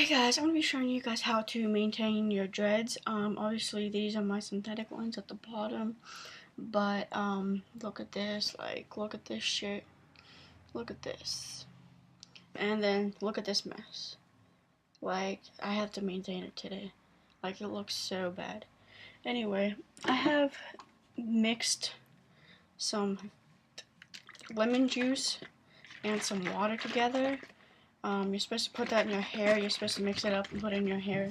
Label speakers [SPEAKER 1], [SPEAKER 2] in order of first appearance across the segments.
[SPEAKER 1] Hey guys, I'm going to be showing you guys how to maintain your dreads. Obviously these are my synthetic ones at the bottom, but look at this, look at this shit, look at this, and then look at this mess. I have to maintain it today. It looks so bad. Anyway, I have mixed some lemon juice and some water together. You're supposed to put that in your hair. You're supposed to mix it up and put it in your hair.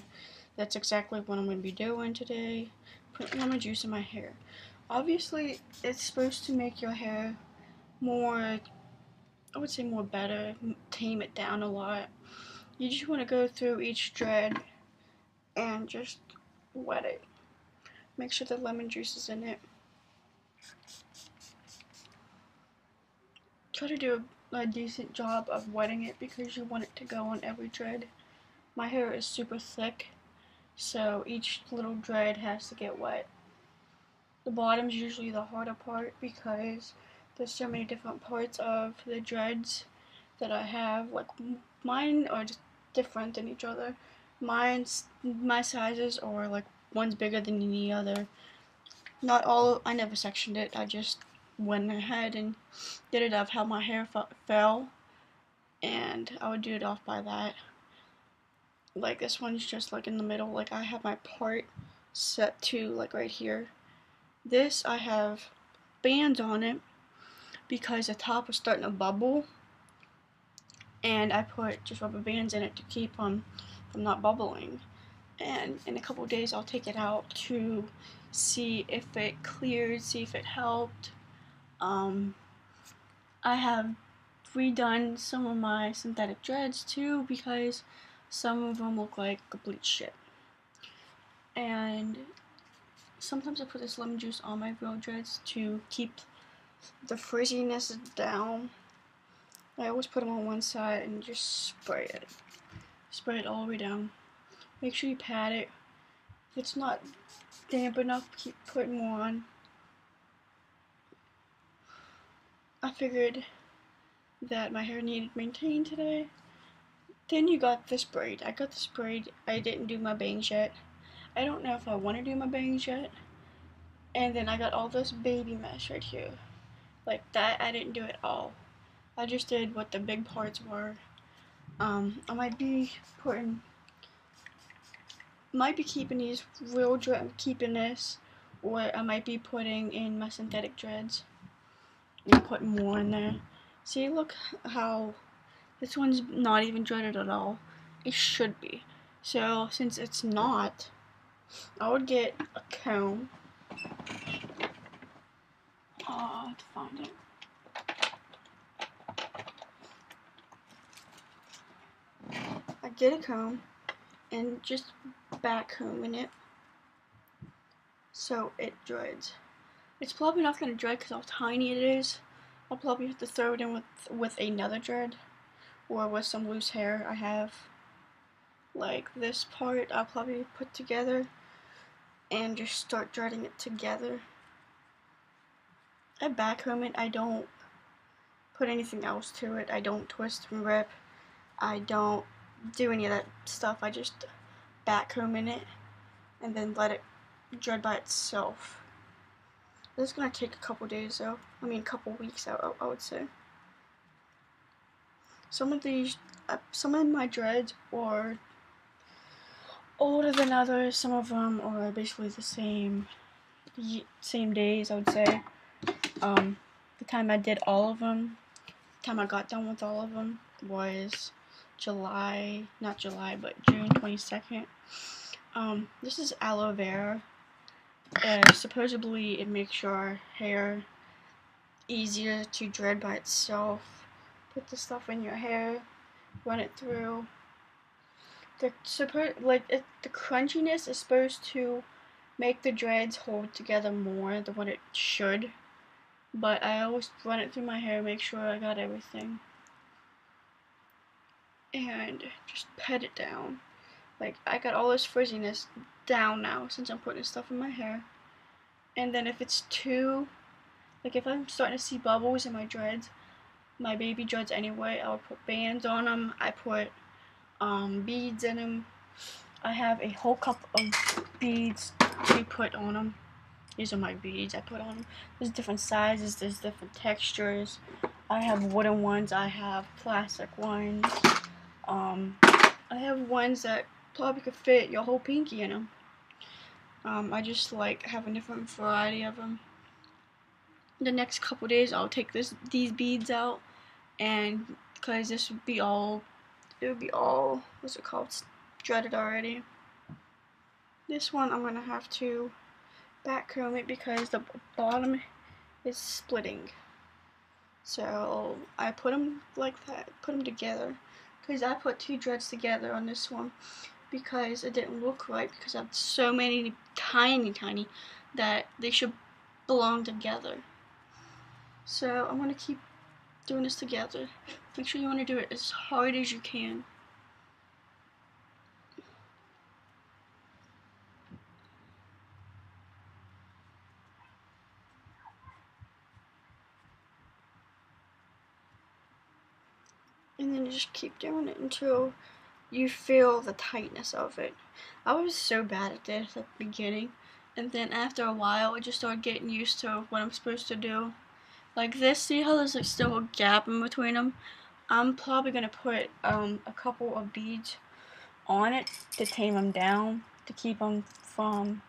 [SPEAKER 1] That's exactly what I'm going to be doing today. Put lemon juice in my hair. Obviously, it's supposed to make your hair more, I would say more better, tame it down a lot. You just want to go through each dread and just wet it. Make sure the lemon juice is in it. Try to do a decent job of wetting it because you want it to go on every dread. My hair is super thick, so each little dread has to get wet. The bottom's usually the harder part because there's so many different parts of the dreads that I have. Mine are just different than each other. My sizes are one's bigger than the other. Not all, I never sectioned it. I just went ahead and did it of how my hair fell, and I would do it off by that. This one's just in the middle. I have my part set to right here. This I have bands on it because the top was starting to bubble, and I put just rubber bands in it to keep them from not bubbling. And in a couple of days I'll take it out to see if it cleared, see if it helped. I have redone some of my synthetic dreads too because some of them look like complete shit. And sometimes I put this lemon juice on my real dreads to keep the frizziness down. I always put them on one side and just spray it. Spray it all the way down. Make sure you pat it. If it's not damp enough, keep putting more on. I figured that my hair needed maintained today. Then you got this braid. I got this braid. I didn't do my bangs yet. I don't know if I want to do my bangs yet. And then I got all this baby mess right here. That, I didn't do it all. I just did what the big parts were. I might be keeping these real dreads, keeping this, or I might be putting in my synthetic dreads and putting more in there. See, look how this one's not even dreaded at all. It should be. So since it's not, I would get a comb. Oh, I have to find it. I get a comb and just back combing it so it dreads. It's probably not going to dread because how tiny it is. I'll probably have to throw it in with another dread or with some loose hair I have. This part I'll probably put together and just start dreading it together. I back comb it. I don't put anything else to it. I don't twist and rip. I don't do any of that stuff. I just back comb in it and then let it dread by itself. This is gonna take a couple days though. I mean, a couple weeks out, I would say. Some of my dreads are older than others. Some of them are basically the same days, I would say. The time I did all of them, the time I got done with all of them was June 22nd. This is aloe vera. Supposedly it makes your hair easier to dread by itself. Put the stuff in your hair, run it through. The crunchiness is supposed to make the dreads hold together more than what it should. But I always run it through my hair, make sure I got everything. And just pet it down. I got all this frizziness down now since I'm putting stuff in my hair. And then if it's too, if I'm starting to see bubbles in my dreads, my baby dreads anyway, I'll put bands on them. I put beads in them. I have a whole cup of beads to put on them. These are my beads I put on them. There's different sizes, there's different textures. I have wooden ones, I have plastic ones. I have ones that probably could fit your whole pinky in them. I just like having a different variety of them. The next couple days I'll take these beads out, and because this would be all, what's it called, dreaded already. This one I'm gonna have to back comb it because the bottom is splitting. So I put them like that, put them together, because I put two dreads together on this one because it didn't look right, because I have so many tiny that they should belong together. So I'm gonna keep doing this together. Make sure you want to do it as hard as you can. And then just keep doing it until you feel the tightness of it. I was so bad at this at the beginning, and then after a while I just started getting used to what I'm supposed to do. Like this, see how there's like still a gap in between them? I'm probably gonna put a couple of beads on it to tame them down, to keep them from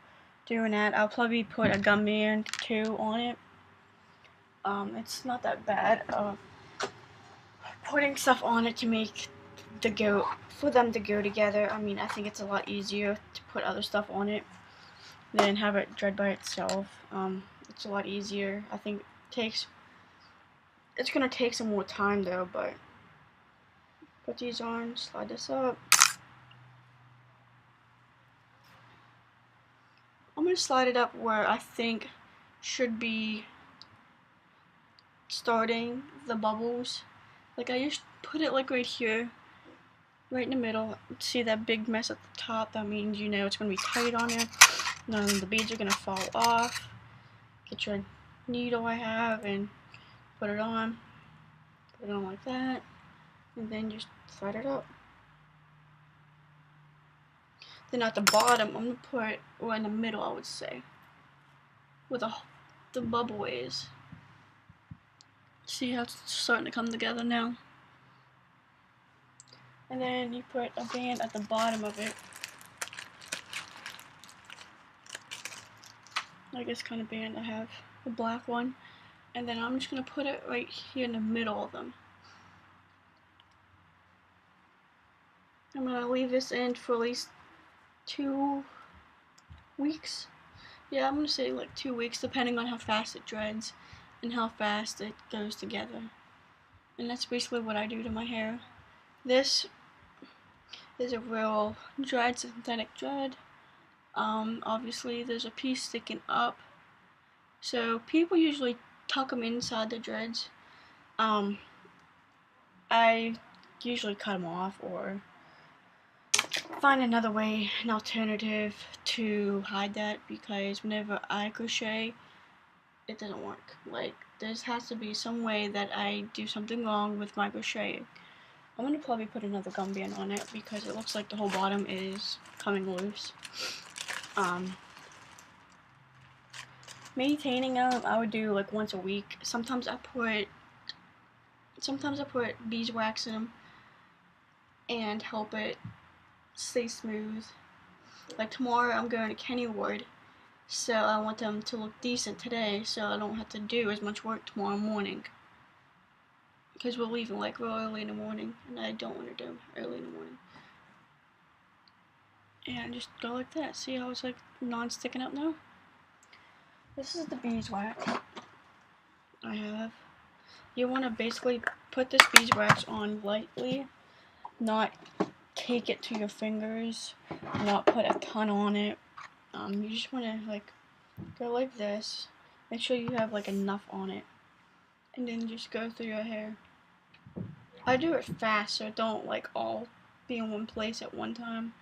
[SPEAKER 1] doing that. I'll probably put a gum band too on it. It's not that bad putting stuff on it to make for them to go together. I mean, I think it's a lot easier to put other stuff on it than have it dread by itself. It's a lot easier. I think it's gonna take some more time though, but put these on, slide this up. I'm gonna slide it up where I think should be starting the bubbles. Like I just put it like right here, right in the middle. See that big mess at the top? That means you know it's gonna be tight on there. Then the beads are gonna fall off. Get your needle I have and put it on. Put it on like that, and then just slide it up. Then at the bottom, I'm gonna put, or in the middle, I would say, where the bubble is. See how it's starting to come together now? And then you put a band at the bottom of it. Like this kind of band I have, a black one. And then I'm just gonna put it right here in the middle of them. I'm gonna leave this in for at least 2 weeks. Yeah, I'm gonna say like 2 weeks, depending on how fast it dreads and how fast it goes together. And that's basically what I do to my hair. This is a real dried synthetic dread. Obviously there's a piece sticking up, so people usually tuck them inside the dreads. I usually cut them off or find another way, an alternative to hide that, because whenever I crochet, it doesn't work. Like, there has to be some way that I do something wrong with my crocheting. I'm gonna probably put another gum band on it because it looks like the whole bottom is coming loose. Maintaining them, I would do like once a week. Sometimes I put beeswax in them and help it stay smooth. Like tomorrow I'm going to Kennywood, so I want them to look decent today so I don't have to do as much work tomorrow morning. Because we're leaving like real early in the morning, and I don't want to do early in the morning. And just go like that. See how it's like non-sticking up now? This is the beeswax I have. You want to basically put this beeswax on lightly, not take it to your fingers, not put a ton on it. You just want to like go like this. Make sure you have like enough on it, and then just go through your hair. I do it fast so it don't like all be in one place at one time.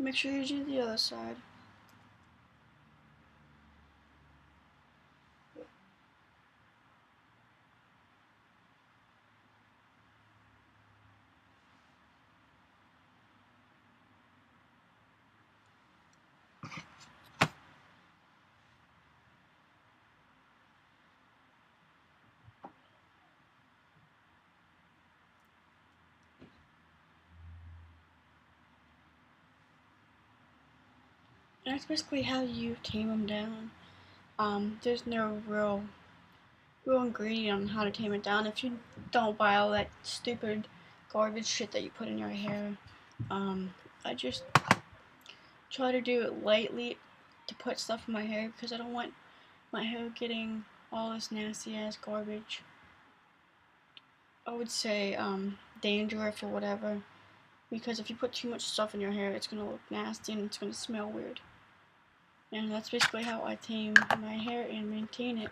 [SPEAKER 1] Make sure you do the other side. And that's basically how you tame them down. There's no real ingredient on how to tame it down if you don't buy all that stupid garbage shit that you put in your hair. I just try to do it lightly to put stuff in my hair because I don't want my hair getting all this nasty ass garbage. I would say dandruff or whatever, because if you put too much stuff in your hair, it's gonna look nasty and it's gonna smell weird. And that's basically how I tame my hair and maintain it.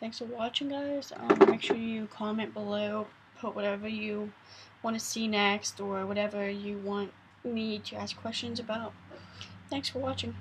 [SPEAKER 1] Thanks for watching, guys. Make sure you comment below, put whatever you want to see next or whatever you want me to ask questions about. Thanks for watching.